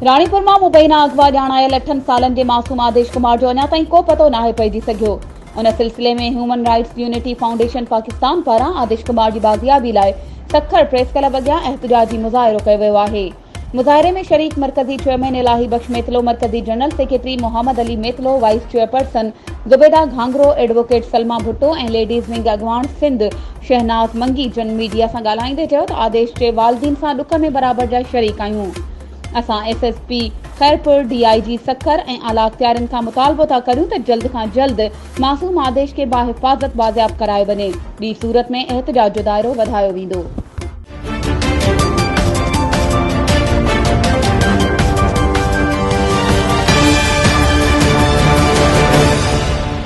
राणीपुर मां मुबैना अगवा ॼाणायल 8 सालनि जे मासूम आदेश कुमार जो अञा ताईं को पतो नाहे पइजी सघियो। उन सिलसिले में human rights unity foundation Pakistan पारां आदेश कुमार जी बाज़ियाबी लाइ सखर प्रेस क्लब अॻियां एहतजाजी मुज़ाहिरो कयो वियो आहे। मुज़ाहिरे में शरीक मरकज़ी चेयरमैन इलाही बख्श मेतलो, मरकज़ी general secretary Mohammad Ali Metlo, vice chairperson Zubaida Ghangro, advocate Salma Bhutto ऐं लेडीज़ विंग अॻवान सिंध शहनाज़ मंगी जन मीडिया सां ॻाल्हाईंदे चयो त आदेश जे वालिदीन सां ॾुख में बराबर जा शरीक आहियूं। असां एसएसपी खैरपुर, डीआईजी सखर ऐं आला अख्तियारनि खां मुतालबो था करियूं त जल्द खां जल्द मासूम आदेश खे बाहिफ़ाज़त बाज़ियाब करायो वञे। ॿी सूरत में एहतजाज जो दायरो वधायो वेंदो।